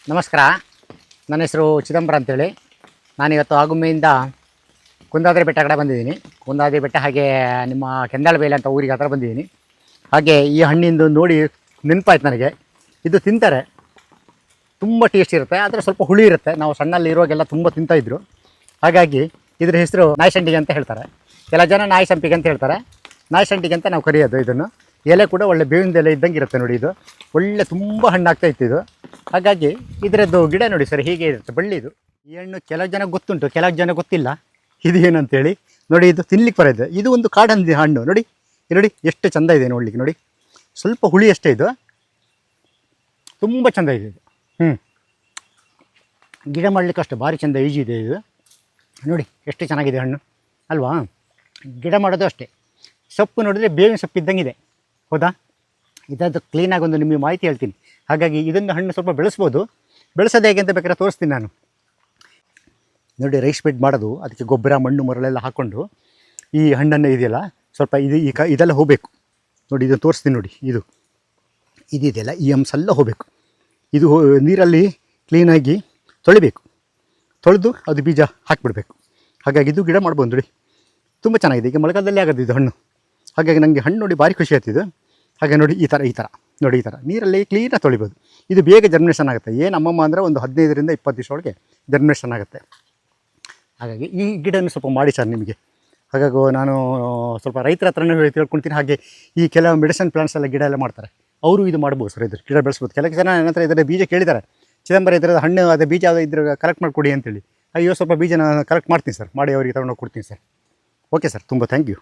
ನಮಸ್ಕಾರ. ನನ್ನ ಹೆಸರು ಚಿದಂಬರ ಅಂತೇಳಿ. ನಾನಿವತ್ತು ಆಗುಂಬೆಯಿಂದ ಕುಂದಾದ್ರಿ ಬೆಟ್ಟ ಕಡೆ ಬಂದಿದ್ದೀನಿ. ಕುಂದಾದ್ರಿ ಬೆಟ್ಟ ಹಾಗೆ ನಿಮ್ಮ ಕೆಂದಾಳಬೇಲೆ ಅಂತ ಊರಿಗೆ ಹತ್ರ ಬಂದಿದ್ದೀನಿ. ಹಾಗೆ ಈ ಹಣ್ಣಿಂದು ನೋಡಿ ನೆನಪಾಯ್ತು ನನಗೆ. ಇದು ತಿಂತಾರೆ, ತುಂಬ ಟೇಸ್ಟ್ ಇರುತ್ತೆ, ಆದರೆ ಸ್ವಲ್ಪ ಹುಳಿ ಇರುತ್ತೆ. ನಾವು ಸಣ್ಣಲ್ಲಿ ಇರುವಾಗೆಲ್ಲ ತುಂಬ ತಿಂತಾಯಿದ್ರು. ಹಾಗಾಗಿ ಇದರ ಹೆಸರು ನಾಯಿಸಂಡಿಗೆ ಅಂತ ಹೇಳ್ತಾರೆ. ಕೆಲ ಜನ ನಾಯಿ ಸಂಪಿಗೆ ಅಂತ ಹೇಳ್ತಾರೆ. ನಾಯಿಸಂಡಿಗೆ ಅಂತ ನಾವು ಕರೆಯೋದು ಇದನ್ನು. ಎಲೆ ಕೂಡ ಒಳ್ಳೆ ಬೇವಿನ ಎಲೆ ಇದ್ದಂಗೆ ಇರುತ್ತೆ ನೋಡಿ. ಇದು ಒಳ್ಳೆ ತುಂಬ ಹಣ್ಣಾಗ್ತಾ ಇತ್ತು ಇದು. ಹಾಗಾಗಿ ಇದರದ್ದು ಗಿಡ ನೋಡಿ ಸರ್, ಹೀಗೆ ಇರುತ್ತೆ ಬಳ್ಳಿ. ಇದು ಈ ಹಣ್ಣು ಕೆಲವು ಜನ ಗೊತ್ತುಂಟು, ಕೆಲವು ಜನ ಗೊತ್ತಿಲ್ಲ ಇದು ಏನಂತೇಳಿ. ನೋಡಿ ಇದು ತಿನ್ಲಿಕ್ಕೆ ಬರೋದು. ಇದು ಒಂದು ಕಾಡಂದಿ ಹಣ್ಣು ನೋಡಿ. ನೋಡಿ ಎಷ್ಟು ಚೆಂದ ಇದೆ ನೋಡ್ಲಿಕ್ಕೆ. ನೋಡಿ ಸ್ವಲ್ಪ ಹುಳಿ ಅಷ್ಟೇ, ಇದು ತುಂಬ ಚೆಂದ ಇದೆ ಇದು. ಗಿಡ ಮಾಡಲಿಕ್ಕೆ ಅಷ್ಟೇ ಭಾರಿ ಚೆಂದ, ಈಜಿ ಇದೆ ಇದು. ನೋಡಿ ಎಷ್ಟು ಚೆನ್ನಾಗಿದೆ ಹಣ್ಣು ಅಲ್ವಾ. ಗಿಡ ಮಾಡೋದು ಅಷ್ಟೇ. ಸೊಪ್ಪು ನೋಡಿದ್ರೆ ಬೇವಿನ ಸೊಪ್ಪು ಇದ್ದಂಗಿದೆ, ಹೌದಾ. ಇದದ್ದು ಕ್ಲೀನಾಗಿ ಒಂದು ನಿಮಗೆ ಮಾಹಿತಿ ಹೇಳ್ತೀನಿ. ಹಾಗಾಗಿ ಇದನ್ನು ಹಣ್ಣು ಸ್ವಲ್ಪ ಬೆಳೆಸ್ಬೋದು. ಬೆಳೆಸೋದು ಹೇಗೆ ಅಂತ ಬೇಕಾದ್ರೆ ತೋರಿಸ್ತೀನಿ ನಾನು. ನೋಡಿ ರೈಸ್ ಬೆಡ್ ಮಾಡೋದು, ಅದಕ್ಕೆ ಗೊಬ್ಬರ ಮಣ್ಣು ಮರಳೆಲ್ಲ ಹಾಕ್ಕೊಂಡು ಈ ಹಣ್ಣನ್ನು ಇದೆಯಲ್ಲ ಸ್ವಲ್ಪ ಇದು ಇದೆಲ್ಲ ಹೋಗಬೇಕು ನೋಡಿ. ಇದನ್ನು ತೋರಿಸ್ತೀನಿ ನೋಡಿ. ಇದೆಯಲ್ಲ ಈ ಅಂಶ ಎಲ್ಲ ಹೋಗಬೇಕು. ಇದು ನೀರಲ್ಲಿ ಕ್ಲೀನಾಗಿ ತೊಳಿಬೇಕು. ತೊಳೆದು ಅದು ಬೀಜ ಹಾಕಿಬಿಡ್ಬೇಕು. ಹಾಗಾಗಿ ಇದು ಗಿಡ ಮಾಡ್ಬೋದು ನೋಡಿ. ತುಂಬ ಚೆನ್ನಾಗಿದೆ. ಈಗ ಮಳೆಗಾಲದಲ್ಲಿ ಆಗೋದು ಇದು ಹಣ್ಣು. ಹಾಗಾಗಿ ನನಗೆ ಹಣ್ಣು ನೋಡಿ ಭಾರಿ ಖುಷಿ ಆಗ್ತಿದ್ದು. ಹಾಗೆ ನೋಡಿ ಈ ಥರ ನೋಡಿ, ಈ ಥರ ನೀರಲ್ಲಿ ಕ್ಲೀನಾಗಿ ತೊಳಿಬೋದು. ಇದು ಬೇಗ ಜರ್ಮಿನೇಷನ್ ಆಗುತ್ತೆ. ಏನು ಅಮ್ಮಮ್ಮ ಅಂದರೆ ಒಂದು 15ರಿಂದ 20 ದಿವಸ ಒಳಗೆ ಜರ್ಮಿನೇಷನ್ ಆಗುತ್ತೆ. ಹಾಗಾಗಿ ಈ ಗಿಡವನ್ನು ಸ್ವಲ್ಪ ಮಾಡಿ ಸರ್ ನಿಮಗೆ. ಹಾಗಾಗಿ ನಾನು ಸ್ವಲ್ಪ ರೈತರ ಹತ್ರನೇ ತಿಳ್ಕೊಳ್ತೀನಿ. ಹಾಗೆ ಈ ಕೆಲವು ಮೆಡಿಸಿನ್ ಪ್ಲಾಂಟ್ಸ್ ಎಲ್ಲ ಗಿಡ ಎಲ್ಲ ಮಾಡ್ತಾರೆ, ಅವರು ಇದು ಮಾಡ್ಬೋದು ಸರ್. ಇದ್ರ ಗಿಡ ಬೆಳೆಸ್ಬೋದು. ಕೆಲವು ಜನ ನನ್ನ ಹತ್ರ ಇದರ ಬೀಜ ಕೇಳಿದ್ದಾರೆ. ಚಿದಂಬರ ಇದರ ಹಣ್ಣು ಅದೇ ಬೀಜ ಇದ್ರ ಕಲೆಕ್ಟ್ ಮಾಡಿಕೊಡಿ ಅಂತೇಳಿ. ಅಯ್ಯೋ ಸ್ವಲ್ಪ ಬೀಜನ ಕಲೆಕ್ಟ್ ಮಾಡ್ತೀನಿ ಸರ್, ಮಾಡಿ ಅವರಿಗೆ ತಗೊಂಡೋಗಿ ಕೊಡ್ತೀನಿ ಸರ್. ಓಕೆ ಸರ್, ತುಂಬ ಥ್ಯಾಂಕ್ ಯು.